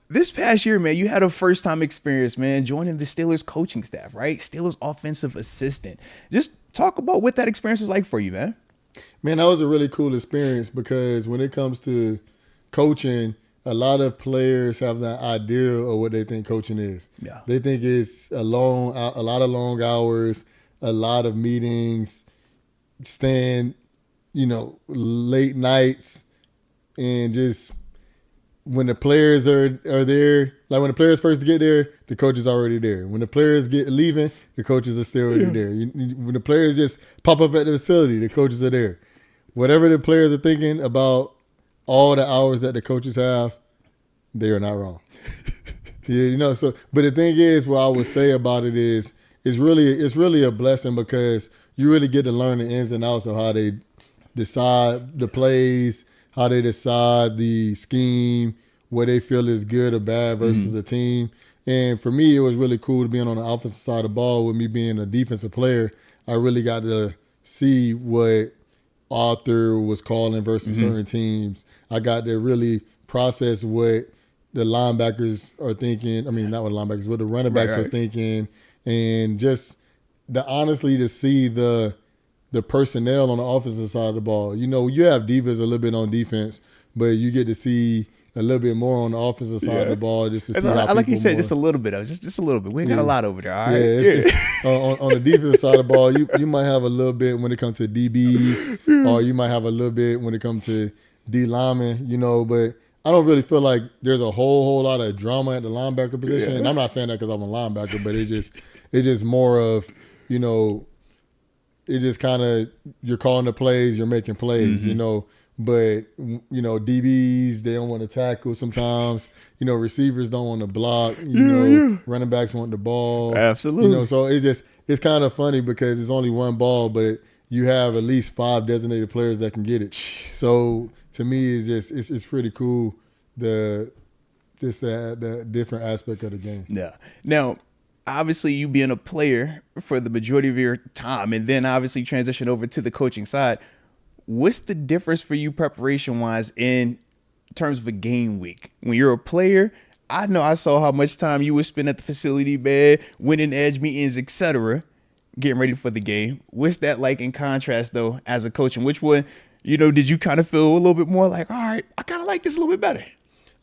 this past year, man, you had a first-time experience, man, joining the Steelers coaching staff, right? Steelers offensive assistant. Just talk about what that experience was like for you, man. Man, that was a really cool experience because when it comes to coaching, a lot of players have that idea of what they think coaching is. Yeah. They think it's a lot of long hours, a lot of meetings, staying, late nights, and just when the players are there, like when the players first get there, the coach is already there. When the players get leaving, the coaches are still already there. When the players just pop up at the facility, the coaches are there. Whatever the players are thinking about all the hours that the coaches have, they are not wrong. So but the thing is, what I would say about it is it's really a blessing because you really get to learn the ins and outs of how they decide the plays, how they decide the scheme, what they feel is good or bad versus a team. And for me, it was really cool to be on the offensive side of the ball with me being a defensive player. I really got to see what Arthur was calling versus certain teams. I got to really process what the linebackers are thinking. I mean, not what the linebackers, what the running backs are thinking. And just honestly to see the personnel on the offensive side of the ball. You have divas a little bit on defense, but you get to see a little bit more on the offensive side of the ball just to see how like you said, more, just a little bit of just a little bit. We ain't got a lot over there, all right? It's on the defensive side of the ball, you might have a little bit when it comes to DBs, or you might have a little bit when it comes to D linemen, but I don't really feel like there's a whole lot of drama at the linebacker position. And I'm not saying that because I'm a linebacker, but it's just more of, it just kind of, you're calling the plays, you're making plays, but, DBs, they don't want to tackle sometimes. Receivers don't want to block. Running backs want the ball. Absolutely. So it's kind of funny because it's only one ball, but you have at least 5 designated players that can get it. So to me, it's pretty cool, the different aspect of the game. Yeah. Now, obviously, you being a player for the majority of your time and then obviously transition over to the coaching side, what's the difference for you preparation-wise in terms of a game week? When you're a player, I know I saw how much time you would spend at the facility bed, winning edge meetings, etc., getting ready for the game. What's that like in contrast, though, as a coach? And which one, did you kind of feel a little bit more like, all right, I kind of like this a little bit better?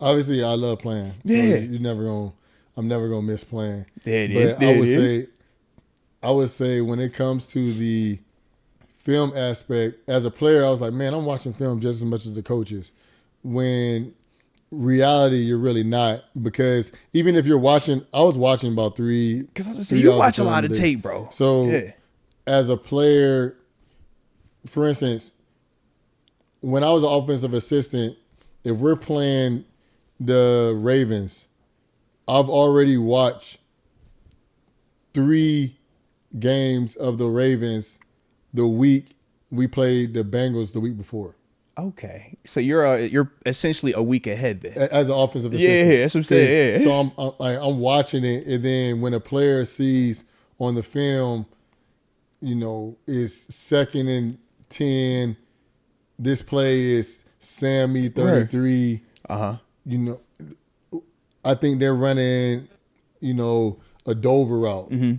Obviously, I love playing. Yeah. So I'm never gonna miss playing. There it but is. I would say when it comes to the film aspect, as a player, I was like, man, I'm watching film just as much as the coaches. When reality, you're really not, because even if you're watching, I was watching about 3. Because I was gonna say, you watch a lot of tape, bro. So as a player, for instance, when I was an offensive assistant, if we're playing the Ravens, I've already watched 3 games of the Ravens the week we played the Bengals the week before. Okay, so you're essentially a week ahead then. As an offensive assistant. Yeah, that's what I'm saying. Yeah. So I'm watching it, and then when a player sees on the film, it's 2nd and 10, this play is Sammy 33. Uh-huh. I think they're running, a Dover route. Mm-hmm.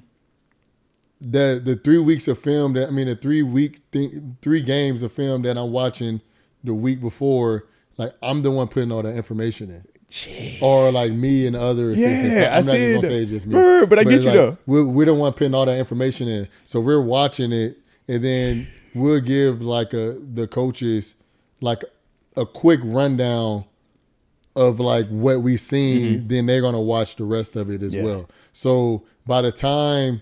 The 3 weeks of film the 3 games of film that I'm watching the week before, like I'm the one putting all that information in. Jeez. Or like me and other assistants. Yeah, I'm not just gonna say it's just me. But I get you though. We're the one putting all that information in. So we're watching it, and then we'll give like the coaches like a quick rundown of like what we seen. Mm-hmm. Then they're gonna watch the rest of it as well. So by the time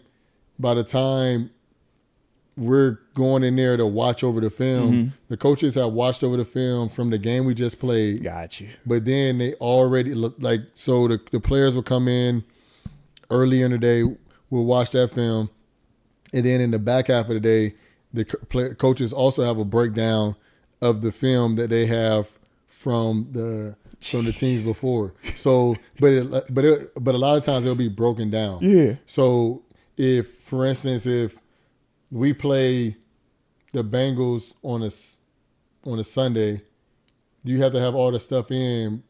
we're going in there to watch over the film, the coaches have watched over the film from the game we just played. Got you. But then they already so the players will come in early in the day, we'll watch that film, and then in the back half of the day, the coaches also have a breakdown of the film that they have from the teams before. So, but a lot of times it'll be broken down. Yeah. So for instance, if we play the Bengals on a Sunday, you have to have all the stuff in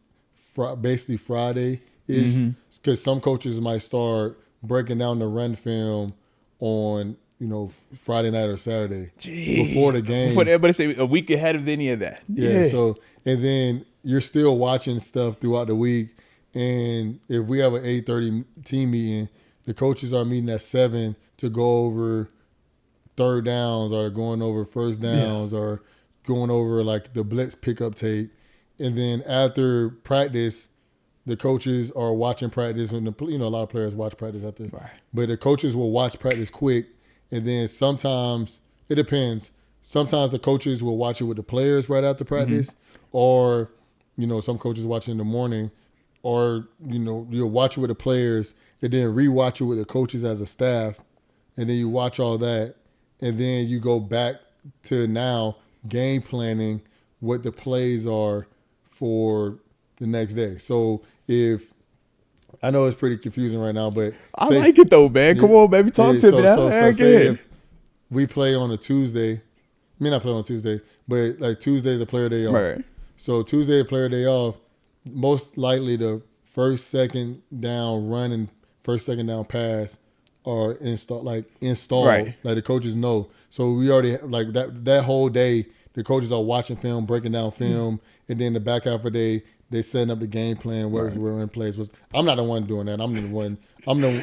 basically Friday is because some coaches might start breaking down the run film on Friday night or Saturday before the game. Before everybody say a week ahead of any of that. Yeah. So and then you're still watching stuff throughout the week, and if we have an 8:30 team meeting, the coaches are meeting at 7 to go over third downs or going over first downs or going over like the blitz pickup tape, and then after practice, the coaches are watching practice, and a lot of players watch practice after. Right. But the coaches will watch practice quick, and then sometimes it depends. Sometimes the coaches will watch it with the players right after practice, or some coaches watch it in the morning, or you'll watch it with the players and then rewatch it with the coaches as a staff, and then you watch all that, and then you go back to now game planning what the plays are for the next day. So if I know it's pretty confusing right now, but I like it though, man. Come on, baby, talk to me now. So say if we play on a Tuesday, I mean not play on a Tuesday, but like Tuesday's a player day off. Right. So Tuesday a player day off, most likely the first, second down run and first, second down pass are installed. Right. Like the coaches know. So we already like that whole day. The coaches are watching film, breaking down film, and then the back half of the day they setting up the game plan. We're in place. I'm not the one doing that. I'm the one.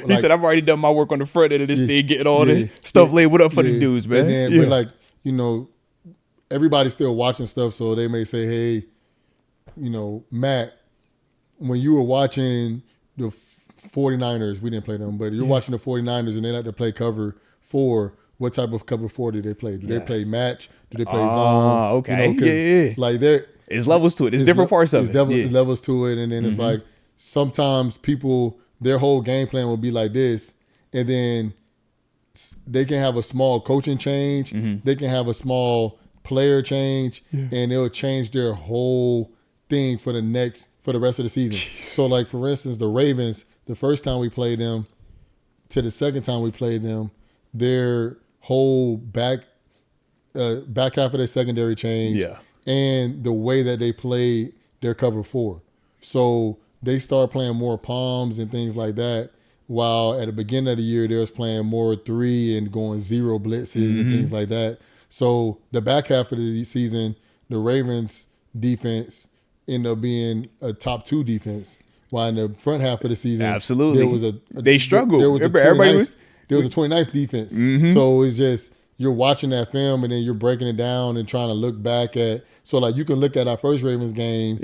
He said I've already done my work on the front end of this thing, getting all the stuff labeled up for the dudes, man. And then, but like everybody's still watching stuff, so they may say, hey, Matt, when you were watching the 49ers, we didn't play them, but you're watching the 49ers and they like to play cover 4. What type of cover 4 do they play? Do they play match? Do they play zone? Okay. Like there's levels to it. There's different parts of it. There's levels to it, and then it's like sometimes people, their whole game plan will be like this, and then they can have a small coaching change. They can have a small player change, and it'll change their whole thing for the rest of the season. So like for instance, the Ravens, the first time we played them to the second time we played them, their whole back half of their secondary change, and the way that they play their cover 4. So they start playing more palms and things like that, while at the beginning of the year they was playing more 3 and going 0 blitzes and things like that. So the back half of the season, the Ravens defense ended up being a top 2 defense, while in the front half of the season, absolutely, there was they struggled. There was a 29th defense. So it's just you're watching that film and then you're breaking it down and trying to look back at. So like you can look at our first Ravens game,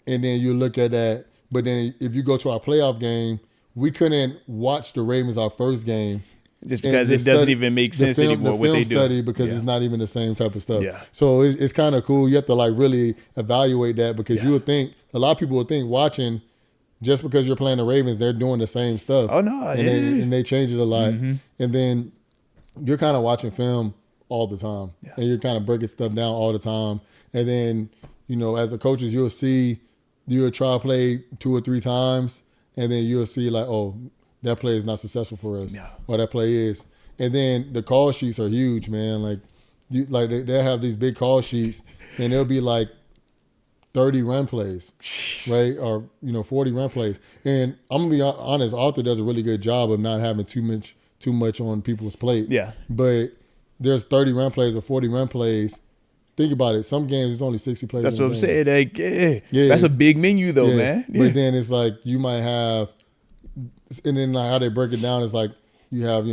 and then you look at that. But then if you go to our playoff game, we couldn't watch the Ravens our first game. Just because it doesn't even make sense anymore what they do. Study because it's not even the same type of stuff. So it's kind of cool. You have to like really evaluate that, because you would think, a lot of people would think watching, just because you're playing the Ravens, they're doing the same stuff. Oh no, and they change it a lot. And then you're kind of watching film all the time, and you're kind of breaking stuff down all the time. And then as a coaches, you'll try to play 2 or 3 times, and then you'll see like, oh, that play is not successful for us, or that play is. And then the call sheets are huge, man. Like, they'll have these big call sheets, and they'll be like 30 run plays, right? Or 40 run plays. And I'm gonna be honest, Arthur does a really good job of not having too much on people's plate. But there's 30 run plays or 40 run plays. Think about it. Some games it's only 60 plays. That's what I'm saying. Like, that's a big menu though, man. But then it's like you might have. And then like how they break it down is like you have,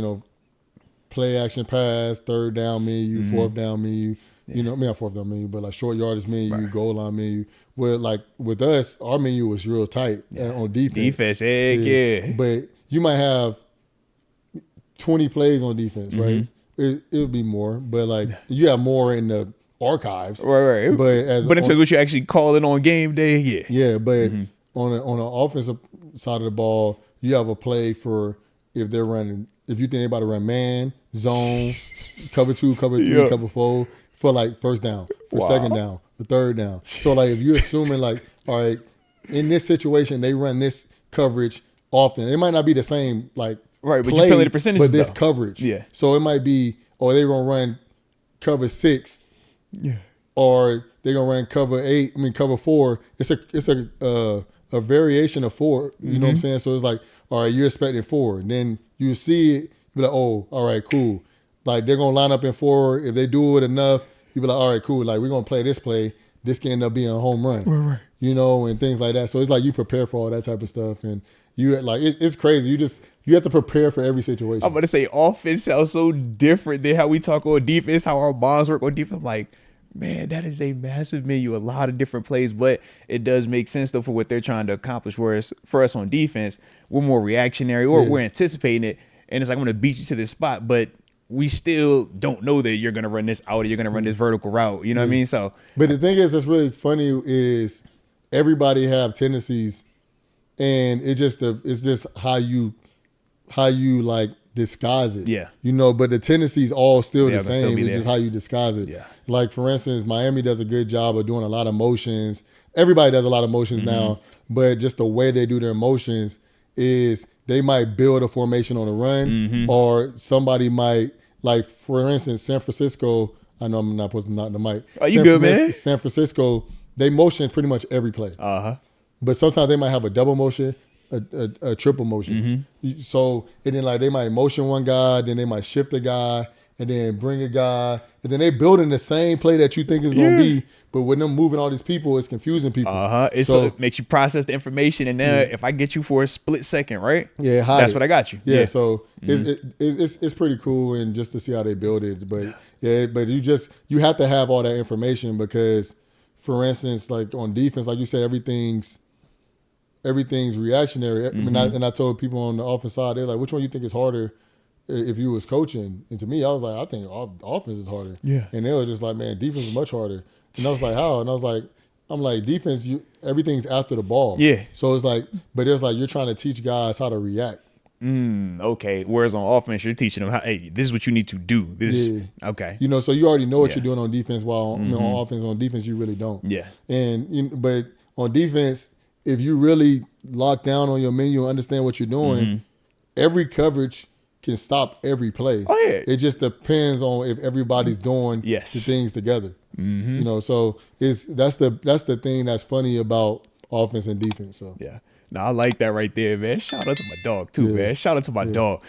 play action pass, third down menu, fourth down menu, not fourth down menu, but like short yardage menu, goal line menu. Where like with us, our menu was real tight on defense. But you might have 20 plays on defense, right? It would be more, but like you have more in the archives. Right. But in terms of what you actually call it on game day, but on the offensive side of the ball, you have a play for if they're running. If you think they're about to run man, zone, cover 2, cover 3, cover 4 for like first down, for second down, for third down. So like if you're assuming like, all right, in this situation they run this coverage often. It might not be the same like but you're playing the percentage. But this coverage. So it might be, or they're gonna run cover 6. Or they're gonna run cover 4. It's a a variation of 4. You know what I'm saying? So it's like, all right, you're expecting 4. And then you see it, you be like, oh, all right, cool. Like they're gonna line up in 4. If they do it enough, you be like, all right, cool. Like we're gonna play this play. This can end up being a home run. Right. You know, and things like that. So it's like you prepare for all that type of stuff, and you like it's crazy. You have to prepare for every situation. I'm about to say offense sounds so different than how we talk on defense, how our bonds work on defense. I'm like, man, that is a massive menu, a lot of different plays, but it does make sense though for what they're trying to accomplish. Whereas for us on defense, we're more reactionary or we're anticipating it, and it's like I'm gonna beat you to this spot, but we still don't know that you're gonna run this out or you're gonna run this vertical route. You know what I mean? So, but the thing is, that's really funny is everybody have tendencies, and it's just how you like disguise it. Yeah. You know, but the tendencies all still the still same. be It's there. just how you disguise it. Yeah. Like for instance, Miami does a good job of doing a lot of motions. Everybody does a lot of motions now, but just the way they do their motions is they might build a formation on the run, or somebody might, like for instance, San Francisco. I know I'm not supposed to knock the mic. Oh, you good, man? San Francisco, they motion pretty much every play. But sometimes they might have a double motion, a triple motion. So, and then like they might motion one guy, then they might shift a guy, and then bring a guy, and then they building the same play that you think is going to be, but when them moving all these people, it's confusing people. So it makes you process the information, and then if I get you for a split second, right? Yeah, that's what I got you. Yeah, so it's pretty cool, and just to see how they build it. But but you have to have all that information because, for instance, like on defense, like you said, everything's reactionary. And I told people on the offense side, they're like, which one you think is harder if you was coaching? And to me, I was like, I think offense is harder. Yeah. And they were just like, man, defense is much harder. And I was like, how? And I'm like, defense, everything's after the ball. Yeah. So it's like, but it's like you're trying to teach guys how to react. Okay. Whereas on offense, you're teaching them how, hey, this is what you need to do. Okay. You know, so you already know what you're doing on defense, while on offense, on defense, you really don't. Yeah. And but on defense, if you really lock down on your menu and understand what you're doing, every coverage can stop every play. Oh, yeah. It just depends on if everybody's doing the things together. You know, so that's the thing that's funny about offense and defense. So yeah. No, I like that right there, man. Shout out to my dog too, man. Shout out to my dog.